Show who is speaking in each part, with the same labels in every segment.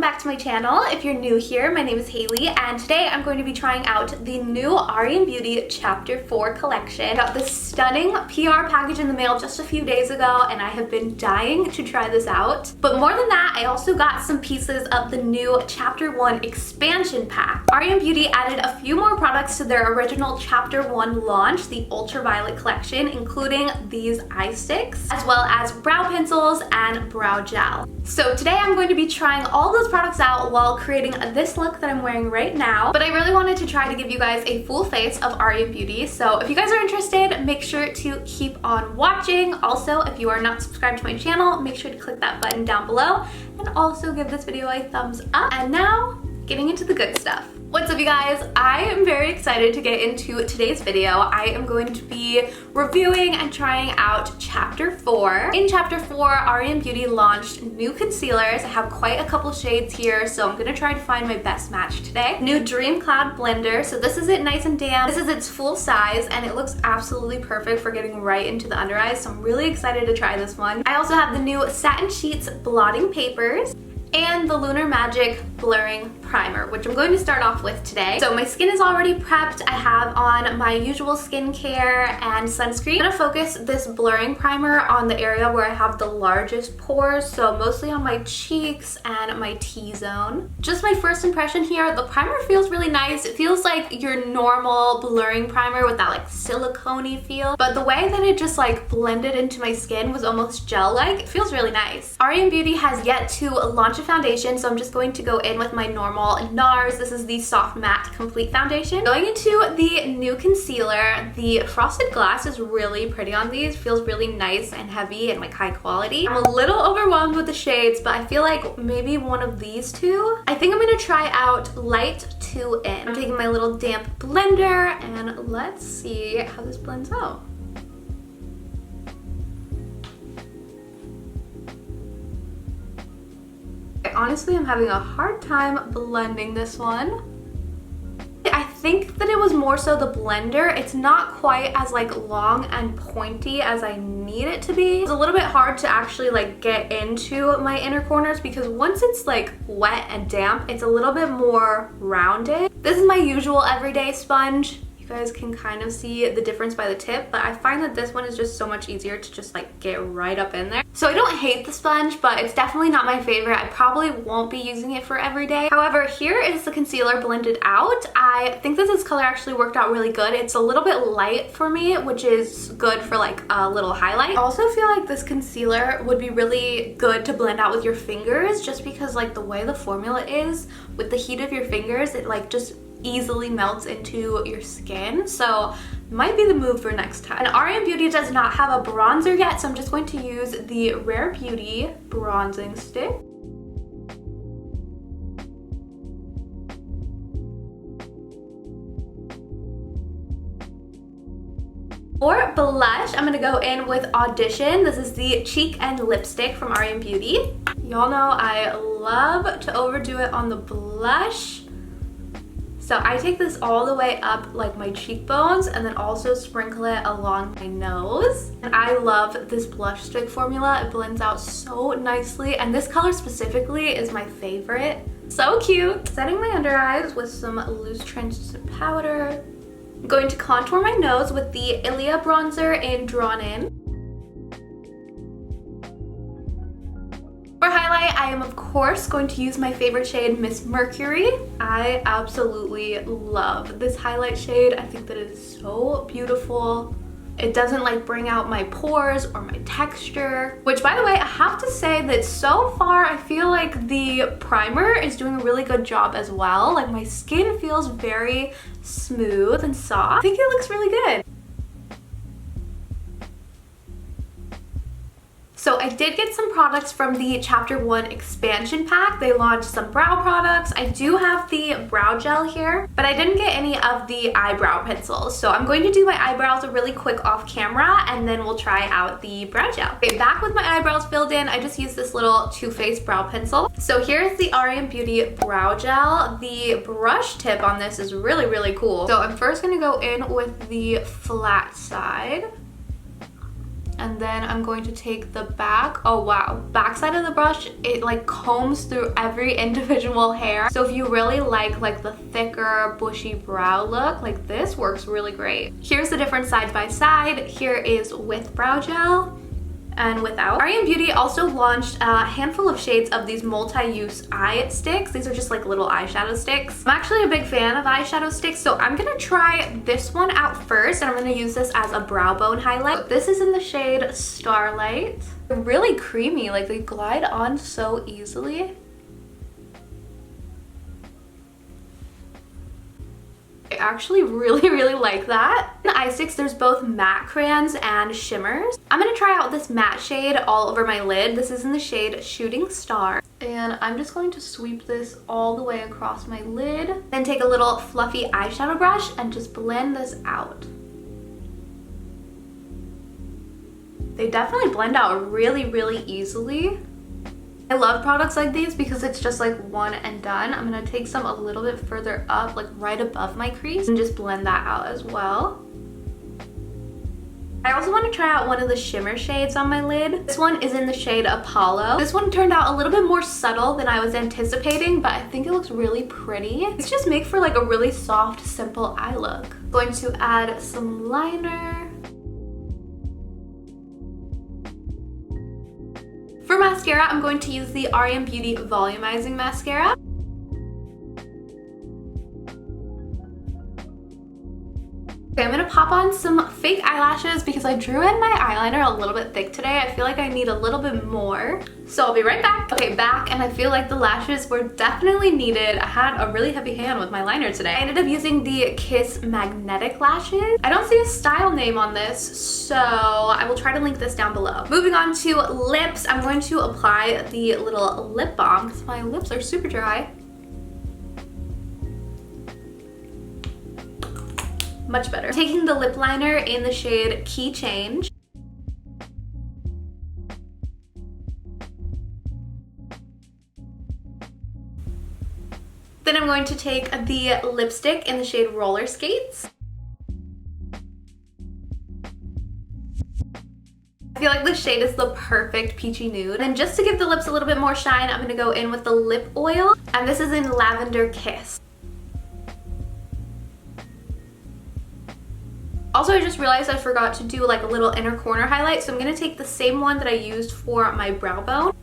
Speaker 1: back to my channel. If you're new here, my name is Haley, and today I'm going to be trying out the new R.E.M Beauty Chapter 4 collection. I got this stunning PR package in the mail just a few days ago, and I have been dying to try this out. But more than that, I also got some pieces of the new Chapter 1 expansion pack. R.E.M Beauty added a few more products to their original Chapter 1 launch, the Ultraviolet collection, including these eye sticks, as well as brow pencils and brow gel. So today I'm going to be trying all those products out while creating this look that I'm wearing right now. But I really wanted to try to give you guys a full face of R.E.M Beauty. So if you guys are interested, make sure to keep on watching. Also, if you are not subscribed to my channel, make sure to click that button down below and also give this video a thumbs up. And now, getting into the good stuff. What's up, you guys? I am very excited to get into today's video. I am going to be reviewing and trying out Chapter 4. In Chapter 4, R.E.M Beauty launched new concealers. I have quite a couple shades here, so I'm gonna try to find my best match today. New Dream Cloud blender. So this is it, nice and damp. This is its full size, and it looks absolutely perfect for getting right into the under eyes, so I'm really excited to try this one. I also have the new Satin Sheets blotting papers and the Lunar Magic blurring primer, which I'm going to start off with today. So my skin is already prepped. I have on my usual skincare and sunscreen. I'm gonna focus this blurring primer on the area where I have the largest pores, so mostly on my cheeks and my T-zone. Just my first impression here, the primer feels really nice. It feels like your normal blurring primer with that like silicone-y feel, but the way that it just like blended into my skin was almost gel-like. It feels really nice. R.E.M Beauty has yet to launch a foundation, so I'm just going to go in with my normal NARS. This is the Soft Matte Complete Foundation. Going into the new concealer, the Frosted Glass is really pretty on these. Feels really nice and heavy and like high quality. I'm a little overwhelmed with the shades, but I feel like maybe one of these two. I think I'm gonna try out Light 2 In. I'm taking my little damp blender and let's see how this blends out. Honestly, I'm having a hard time blending this one. I think that it was more so the blender. It's not quite as like long and pointy as I need it to be. It's a little bit hard to actually like get into my inner corners because once it's like wet and damp, it's a little bit more rounded. This is my usual everyday sponge. You guys can kind of see the difference by the tip, but I find that this one is just so much easier to just like get right up in there. So I don't hate the sponge, but it's definitely not my favorite. I probably won't be using it for every day. However, here is the concealer blended out. I think that this color actually worked out really good. It's a little bit light for me, which is good for like a little highlight. I also feel like this concealer would be really good to blend out with your fingers, just because like the way the formula is with the heat of your fingers, it like just easily melts into your skin, so might be the move for next time. And R.E.M Beauty does not have a bronzer yet, so I'm just going to use the Rare Beauty bronzing stick. For blush, I'm gonna go in with Audition. This is the cheek and lipstick from R.E.M Beauty. Y'all know I love to overdo it on the blush. So I take this all the way up like my cheekbones and then also sprinkle it along my nose. And I love this blush stick formula. It blends out so nicely, and this color specifically is my favorite. So cute. Setting my under eyes with some loose translucent powder. I'm going to contour my nose with the Ilia bronzer in Drawn In. For highlight, I am of course going to use my favorite shade, Miss Mercury. I absolutely love this highlight shade. I think that it is so beautiful. It doesn't like bring out my pores or my texture, which by the way, I have to say that so far I feel like the primer is doing a really good job as well. Like my skin feels very smooth and soft. I think it looks really good. So I did get some products from the Chapter 1 expansion pack. They launched some brow products. I do have the brow gel here, but I didn't get any of the eyebrow pencils. So I'm going to do my eyebrows really quick off camera, and then we'll try out the brow gel. Okay, back with my eyebrows filled in, I just used this little Too Faced brow pencil. So here's the R.E.M Beauty brow gel. The brush tip on this is really, really cool. So I'm first gonna go in with the flat side. And then I'm going to take the back. Oh wow, back side of the brush, it like combs through every individual hair. So if you really like the thicker bushy brow look, like this works really great. Here's the difference side by side. Here is with brow gel and without. R.E.M. Beauty also launched a handful of shades of these multi-use eye sticks. These are just like little eyeshadow sticks. I'm actually a big fan of eyeshadow sticks, so I'm gonna try this one out first, and I'm gonna use this as a brow bone highlight. This is in the shade Starlight. They're really creamy, like they glide on so easily. I actually really like that. In the eye sticks, there's both matte crayons and shimmers. I'm gonna try out this matte shade all over my lid. This is in the shade Shooting Star. And I'm just going to sweep this all the way across my lid. Then take a little fluffy eyeshadow brush and just blend this out. They definitely blend out really easily. I love products like these because it's just like one and done. I'm gonna take some a little bit further up, like right above my crease, and just blend that out as well. I also want to try out one of the shimmer shades on my lid. This one is in the shade Apollo. This one turned out a little bit more subtle than I was anticipating, but I think it looks really pretty. It's just make for like a really soft, simple eye look. Going to add some liner. For mascara, I'm going to use the R.E.M. Beauty Volumizing Mascara. Okay, I'm gonna pop on some fake eyelashes because I drew in my eyeliner a little bit thick today. I feel like I need a little bit more. So I'll be right back. Okay, back, and I feel like the lashes were definitely needed. I had a really heavy hand with my liner today. I ended up using the Kiss Magnetic Lashes. I don't see a style name on this, so I will try to link this down below. Moving on to lips, I'm going to apply the little lip balm because my lips are super dry. Much better. Taking the lip liner in the shade Key Change. Then I'm going to take the lipstick in the shade Roller Skates. I feel like this shade is the perfect peachy nude. And just to give the lips a little bit more shine, I'm gonna go in with the lip oil, and this is in Lavender Kiss. Also, I just realized I forgot to do like a little inner corner highlight, so I'm gonna take the same one that I used for my brow bone.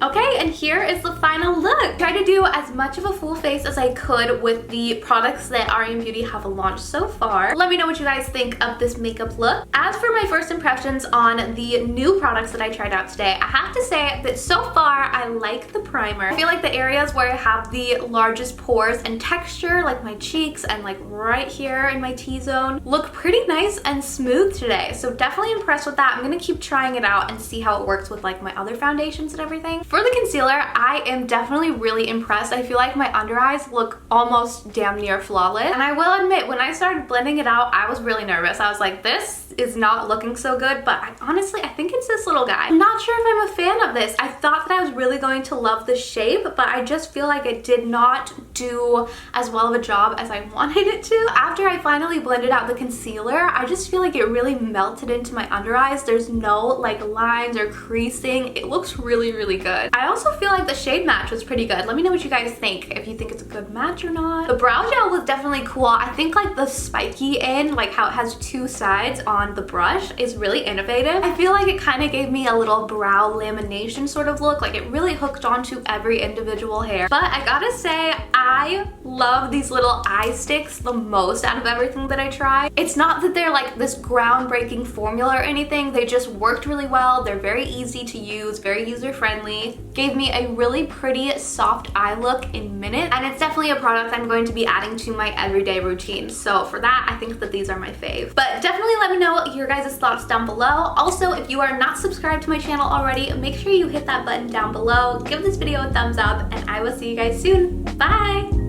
Speaker 1: Okay, and here is the final look. Tried to do as much of a full face as I could with the products that R.E.M. Beauty have launched so far. Let me know what you guys think of this makeup look. As for my first impressions on the new products that I tried out today, I have to say that so far I like the primer. I feel like the areas where I have the largest pores and texture, like my cheeks and like right here in my T-zone, look pretty nice and smooth today. So definitely impressed with that. I'm gonna keep trying it out and see how it works with like my other foundations and everything. For the concealer, I am definitely really impressed. I feel like my under eyes look almost damn near flawless. And I will admit, when I started blending it out, I was really nervous. I was like, this is not looking so good, but honestly, I think it's this little guy. I'm not sure if I'm a fan of this. I thought that I was really going to love the shape, but I just feel like it did not do as well of a job as I wanted it to. After I finally blended out the concealer, I just feel like it really melted into my under eyes. There's no like lines or creasing. It looks really good. I also feel like the shade match was pretty good. Let me know what you guys think, if you think it's a good match or not. The brow gel was definitely cool. I think like the spiky end, like how it has two sides on the brush, is really innovative. I feel like it kind of gave me a little brow lamination sort of look. Like it really hooked onto every individual hair. But I gotta say, I love these little eye sticks the most out of everything that I tried. It's not that they're like this groundbreaking formula or anything. They just worked really well. They're very easy to use, very user-friendly. Gave me a really pretty soft eye look in minutes, and it's definitely a product I'm going to be adding to my everyday routine. So for that, I think that these are my fave. But definitely let me know your guys' thoughts down below. Also, if you are not subscribed to my channel already, make sure you hit that button down below. Give this video a thumbs up, and I will see you guys soon. Bye!